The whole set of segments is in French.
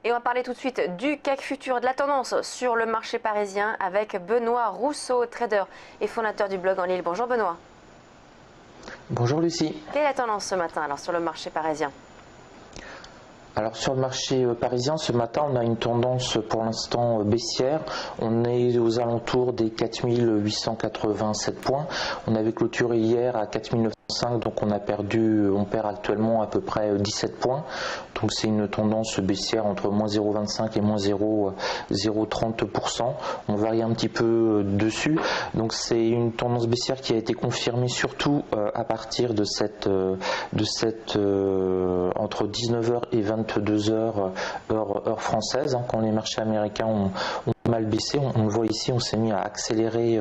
Et on va parler tout de suite du CAC futur, de la tendance sur le marché parisien avec Benoît Rousseau, trader et fondateur du blog en ligne. Bonjour Benoît. Bonjour Lucie. Quelle est la tendance ce matin alors sur le marché parisien? Alors sur le marché parisien, ce matin, on a une tendance pour l'instant baissière. On est aux alentours des 4887 points. On avait clôturé hier à 4905, donc on perd actuellement à peu près 17 points. Donc c'est une tendance baissière entre moins 0,25 et moins 0,30%. On varie un petit peu dessus. Donc c'est une tendance baissière qui a été confirmée surtout à partir de entre 19h et 22h heure française, quand les marchés américains ont mal baissé. On le voit ici, on s'est mis à accélérer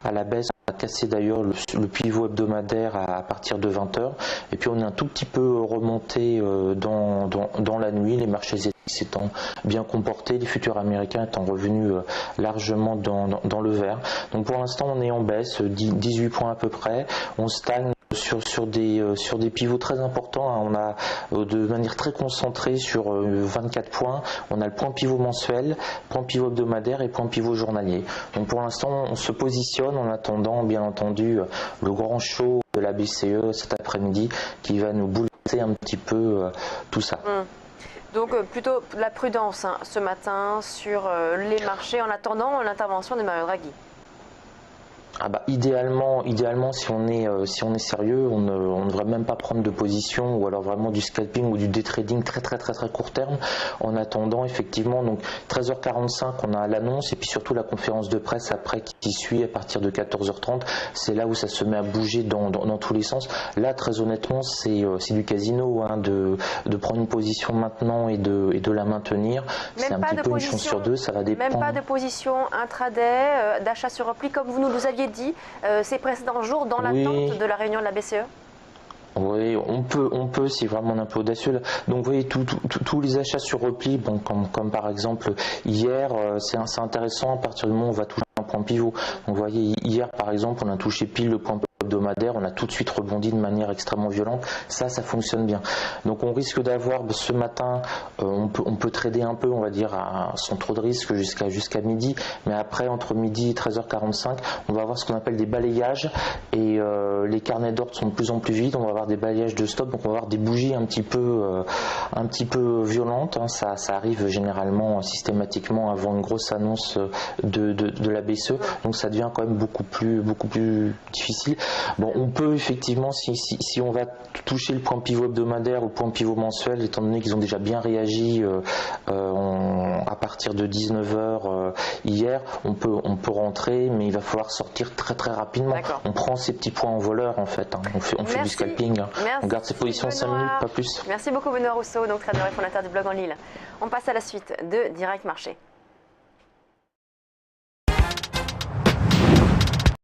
à la baisse. On a cassé d'ailleurs le pivot hebdomadaire à partir de 20h. Et puis on est un tout petit peu remonté dans la nuit, les marchés s'étant bien comportés, les futurs américains étant revenus largement dans le vert. Donc pour l'instant on est en baisse, 18 points à peu près. On stagne sur des pivots très importants. On a de manière très concentrée sur 24 points. On a le point pivot mensuel, point pivot hebdomadaire et point pivot journalier. Donc pour l'instant on se positionne en attendant bien entendu le grand show de la BCE cet après-midi qui va nous bouleverser un petit peu tout ça. Donc plutôt de la prudence ce matin sur les marchés en attendant l'intervention de Mario Draghi. Ah bah idéalement si on est sérieux, on ne devrait même pas prendre de position ou alors vraiment du scalping ou du day trading très court terme. En attendant effectivement, donc 13h45 on a l'annonce et puis surtout la conférence de presse après qui suit à partir de 14h30. C'est là où ça se met à bouger dans tous les sens. Là très honnêtement c'est du casino de prendre une position maintenant et de la maintenir. C'est un petit peu une chance sur deux, ça va dépendre. Même pas de position intraday, d'achat sur repli comme vous nous aviez dit ces précédents jours dans l'attente de la réunion de la BCE? Oui, on peut si vraiment on est un peu audacieux. Donc vous voyez tous les achats sur repli, bon, comme par exemple hier, c'est intéressant à partir du moment où on va toucher un point pivot. Donc vous voyez hier par exemple on a touché pile le point hebdomadaire, on a tout de suite rebondi de manière extrêmement violente. Ça fonctionne bien. Donc on risque d'avoir ce matin, on peut trader un peu, on va dire, sans trop de risques jusqu'à midi, mais après entre midi et 13h45, on va avoir ce qu'on appelle des balayages et les carnets d'ordre sont de plus en plus vides. On va avoir des balayages de stop, donc on va avoir des bougies un petit peu violentes. Ça arrive généralement systématiquement avant une grosse annonce de la BCE, donc ça devient quand même beaucoup plus difficile. Bon, on peut effectivement, si on va toucher le point pivot hebdomadaire ou le point pivot mensuel, étant donné qu'ils ont déjà bien réagi à partir de 19h hier, on peut rentrer, mais il va falloir sortir très rapidement. On prend ces petits points en voleur en fait, on fait du scalping, on garde ses positions 5 minutes, pas plus. Merci beaucoup Benoît Rousseau, donc trader et fondateur du blog en ligne. On passe à la suite de Direct Marché.